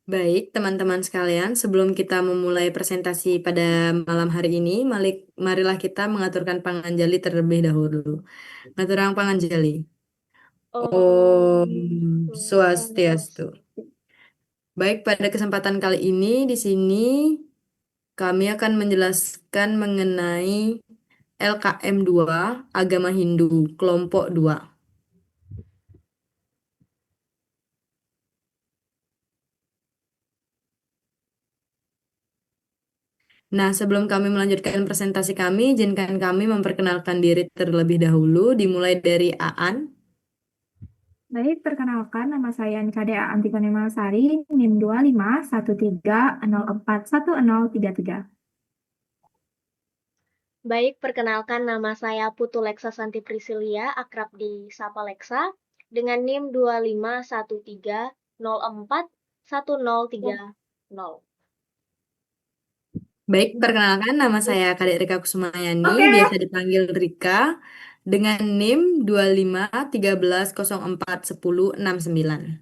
Baik, teman-teman sekalian, sebelum kita memulai presentasi pada malam hari ini, marilah kita mengaturkan panganjali terlebih dahulu. Ngaturang panganjali. Om Om Swastiastu. Swastiastu. Baik, pada kesempatan kali ini di sini kami akan menjelaskan mengenai LKM 2 Agama Hindu, kelompok 2. Nah, sebelum kami melanjutkan presentasi kami, izinkan kami memperkenalkan diri terlebih dahulu, dimulai dari Aan. Baik, perkenalkan nama saya NKDA Antika Sari, NIM 2513041033. Baik, perkenalkan nama saya Putu Leksa Santi Prisilia, akrab di Sapa Leksa, dengan NIM 2513041030. Baik, perkenalkan nama saya Kadek Rika Kusumayani, Oke. biasa dipanggil Rika, dengan NIM 2513041069.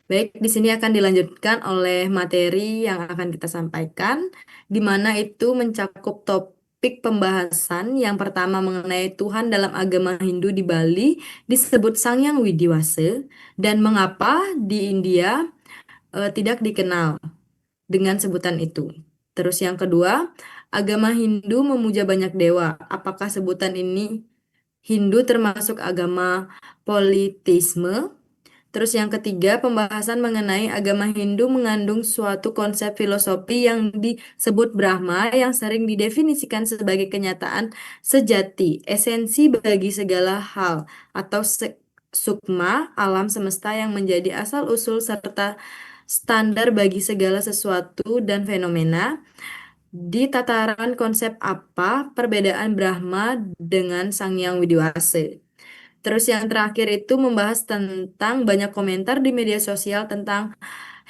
Baik, di sini akan dilanjutkan oleh materi yang akan kita sampaikan, di mana itu mencakup topik pembahasan yang pertama mengenai Tuhan dalam agama Hindu di Bali disebut Sangyang Widiwasa dan mengapa di India tidak dikenal dengan sebutan itu. Terus yang kedua, agama Hindu memuja banyak dewa. Apakah sebutan ini Hindu termasuk agama politisme? Terus yang ketiga, pembahasan mengenai agama Hindu mengandung suatu konsep filosofi yang disebut Brahma yang sering didefinisikan sebagai kenyataan sejati, esensi bagi segala hal atau sukma alam semesta yang menjadi asal-usul serta standar bagi segala sesuatu dan fenomena. Di tataran konsep apa perbedaan Brahma dengan Sang Hyang Widiwasa? Terus yang terakhir itu membahas tentang banyak komentar di media sosial tentang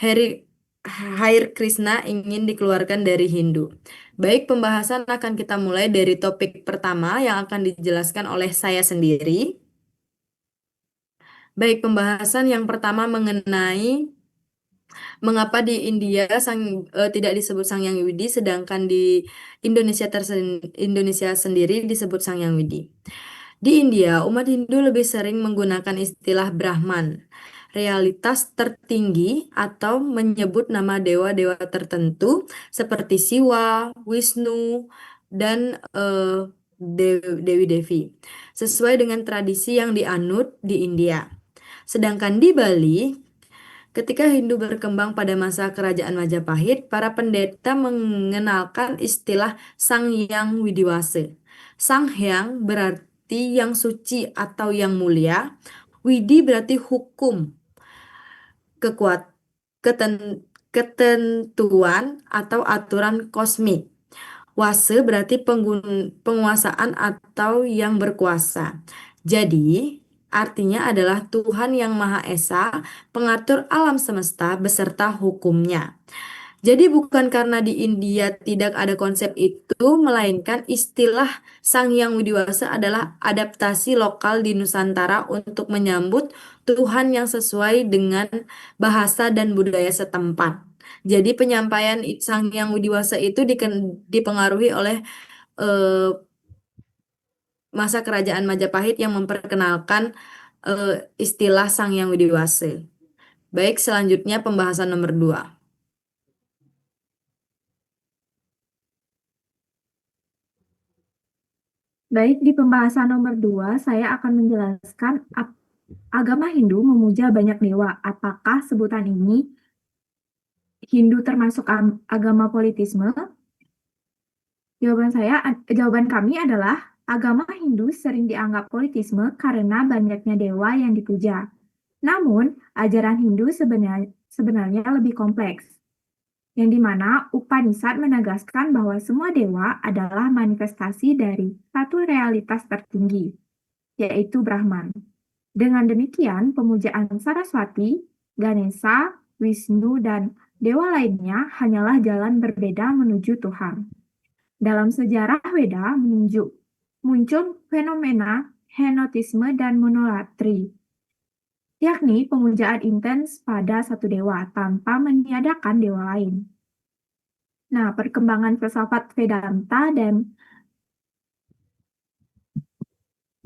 Hari Hair Krishna ingin dikeluarkan dari Hindu. Baik, pembahasan akan kita mulai dari topik pertama yang akan dijelaskan oleh saya sendiri. Baik, pembahasan yang pertama mengenai mengapa di India tidak disebut Sang Hyang Widi sedangkan di Indonesia sendiri disebut Sang Hyang Widi. Di India, umat Hindu lebih sering menggunakan istilah Brahman, realitas tertinggi, atau menyebut nama dewa-dewa tertentu seperti Siwa, Wisnu, dan Dewi-Devi, sesuai dengan tradisi yang dianut di India. Sedangkan di Bali, ketika Hindu berkembang pada masa kerajaan Majapahit, para pendeta mengenalkan istilah Sang Hyang Widiwasa. Sang Hyang berarti yang suci atau yang mulia. Widi berarti hukum, kekuat, ketentuan atau aturan kosmik. Wase berarti penguasaan atau yang berkuasa. Jadi, artinya adalah Tuhan yang Maha Esa, pengatur alam semesta beserta hukumnya. Jadi bukan karena di India tidak ada konsep itu, melainkan istilah Sang Hyang Widiwasa adalah adaptasi lokal di Nusantara untuk menyambut Tuhan yang sesuai dengan bahasa dan budaya setempat. Jadi penyampaian Sang Hyang Widiwasa itu dipengaruhi oleh eh, masa kerajaan Majapahit yang memperkenalkan eh, istilah Sang Hyang Widiwasa. Baik, selanjutnya pembahasan nomor 2. Baik, di pembahasan nomor 2, saya akan menjelaskan agama Hindu memuja banyak dewa. Apakah sebutan ini Hindu termasuk agama politisme? Jawaban kami adalah agama Hindu sering dianggap politisme karena banyaknya dewa yang dipuja. Namun, ajaran Hindu sebenarnya lebih kompleks, yang dimana Upanishad menegaskan bahwa semua dewa adalah manifestasi dari satu realitas tertinggi, yaitu Brahman. Dengan demikian, pemujaan Saraswati, Ganesha, Wisnu, dan dewa lainnya hanyalah jalan berbeda menuju Tuhan. Dalam sejarah Weda muncul fenomena henotisme dan monolatri. yakni pemujaan intens pada satu dewa tanpa meniadakan dewa lain. Nah, perkembangan filsafat Vedanta dan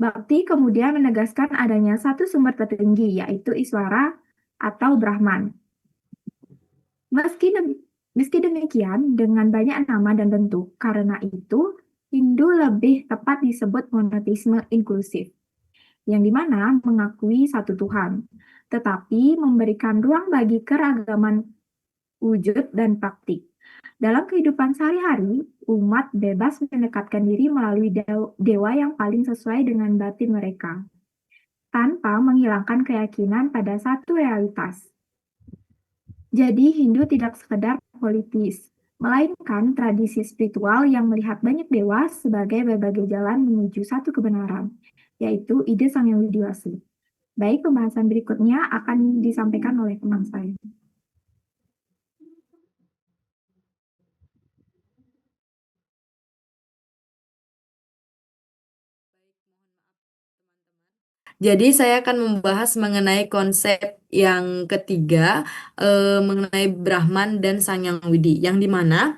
Bhakti kemudian menegaskan adanya satu sumber tertinggi, yaitu Iswara atau Brahman. Meski demikian, dengan banyak nama dan bentuk, karena itu Hindu lebih tepat disebut monoteisme inklusif, yang dimana mengakui satu Tuhan, tetapi memberikan ruang bagi keragaman wujud dan praktik. Dalam kehidupan sehari-hari, umat bebas mendekatkan diri melalui dewa yang paling sesuai dengan batin mereka, tanpa menghilangkan keyakinan pada satu realitas. Jadi Hindu tidak sekedar politis, melainkan tradisi spiritual yang melihat banyak dewa sebagai berbagai jalan menuju satu kebenaran, yaitu ide Sang Yang Widi Wasi. Baik, pembahasan berikutnya akan disampaikan oleh teman saya. Jadi saya akan membahas mengenai konsep yang ketiga, mengenai Brahman dan Sang Yang Widi, yang dimana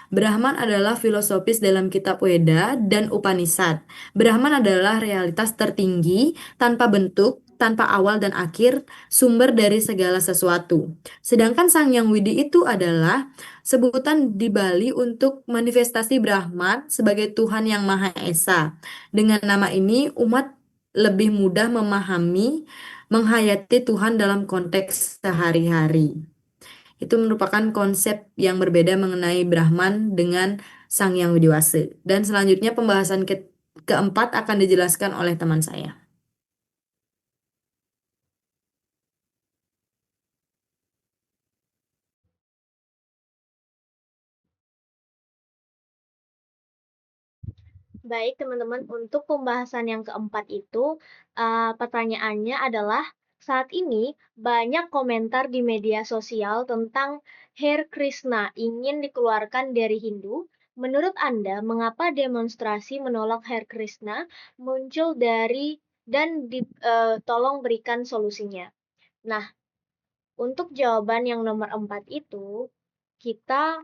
Brahman adalah filosofis dalam kitab Weda dan Upanishad. Brahman adalah realitas tertinggi, tanpa bentuk, tanpa awal dan akhir, sumber dari segala sesuatu. Sedangkan Sang Yang Widi itu adalah sebutan di Bali untuk manifestasi Brahman sebagai Tuhan yang Maha Esa. Dengan nama ini, umat lebih mudah memahami, menghayati Tuhan dalam konteks sehari-hari. Itu merupakan konsep yang berbeda mengenai Brahman dengan Sang Yang Widiwasa. Dan selanjutnya pembahasan keempat akan dijelaskan oleh teman saya. Baik, teman-teman, untuk pembahasan yang keempat itu, pertanyaannya adalah, saat ini banyak komentar di media sosial tentang Hare Krishna ingin dikeluarkan dari Hindu. Menurut Anda, mengapa demonstrasi menolak Hare Krishna muncul dari dan tolong berikan solusinya? Nah, untuk jawaban yang nomor 4 itu, kita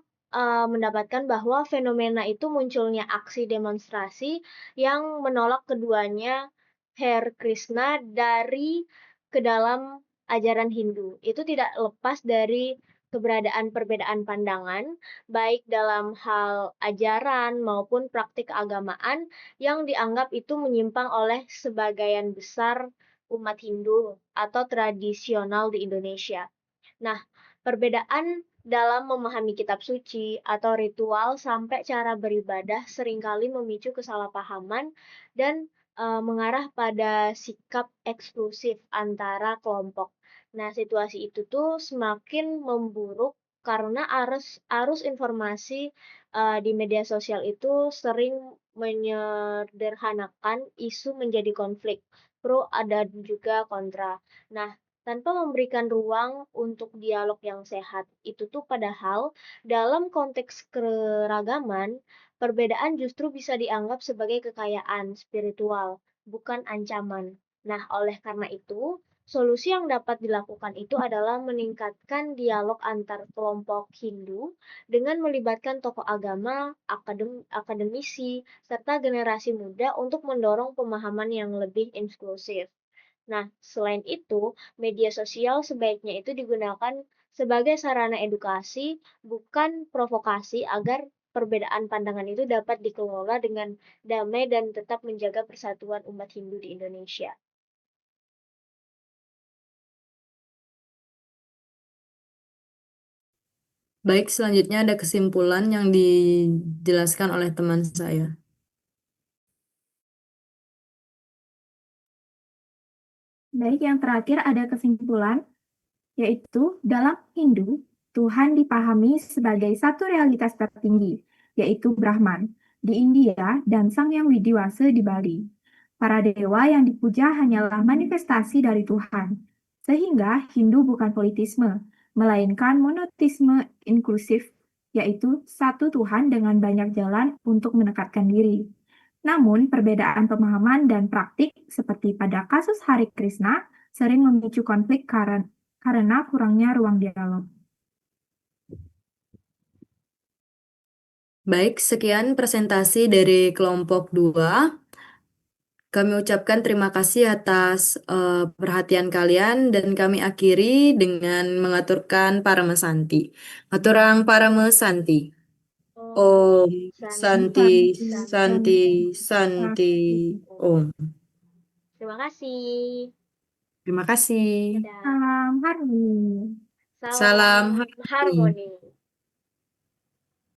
mendapatkan bahwa fenomena itu munculnya aksi demonstrasi yang menolak keduanya Hare Krishna dari ke dalam ajaran Hindu. Itu tidak lepas dari keberadaan perbedaan pandangan, baik dalam hal ajaran maupun praktik keagamaan yang dianggap itu menyimpang oleh sebagian besar umat Hindu atau tradisional di Indonesia. Nah, perbedaan dalam memahami kitab suci atau ritual sampai cara beribadah seringkali memicu kesalahpahaman dan mengarah pada sikap eksklusif antara kelompok. Nah, situasi itu tuh semakin memburuk karena arus informasi di media sosial itu sering menyederhanakan isu menjadi konflik, pro ada juga kontra. Nah, tanpa memberikan ruang untuk dialog yang sehat. Itu tuh padahal dalam konteks keragaman, perbedaan justru bisa dianggap sebagai kekayaan spiritual, bukan ancaman. Nah, oleh karena itu, solusi yang dapat dilakukan itu adalah meningkatkan dialog antar kelompok Hindu dengan melibatkan tokoh agama, akademisi, serta generasi muda untuk mendorong pemahaman yang lebih inklusif. Nah, selain itu, media sosial sebaiknya itu digunakan sebagai sarana edukasi, bukan provokasi agar perbedaan pandangan itu dapat dikelola dengan damai dan tetap menjaga persatuan umat Hindu di Indonesia. Baik, selanjutnya ada kesimpulan yang dijelaskan oleh teman saya. Baik, yang terakhir ada kesimpulan, yaitu dalam Hindu, Tuhan dipahami sebagai satu realitas tertinggi, yaitu Brahman, di India dan Sang Yang Widiwasa di Bali. Para dewa yang dipuja hanyalah manifestasi dari Tuhan, sehingga Hindu bukan politisme, melainkan monoteisme inklusif, yaitu satu Tuhan dengan banyak jalan untuk mendekatkan diri. Namun, perbedaan pemahaman dan praktik seperti pada kasus Hari Krishna sering memicu konflik karena kurangnya ruang dialog. Baik, sekian presentasi dari kelompok 2. Kami ucapkan terima kasih atas perhatian kalian dan kami akhiri dengan mengaturkan Paramesanti. Aturang Paramesanti. Om Santi Santi Santi Om. Terima kasih. Terima kasih. Dadah. Salam harmoni. Salam harmoni. harmoni.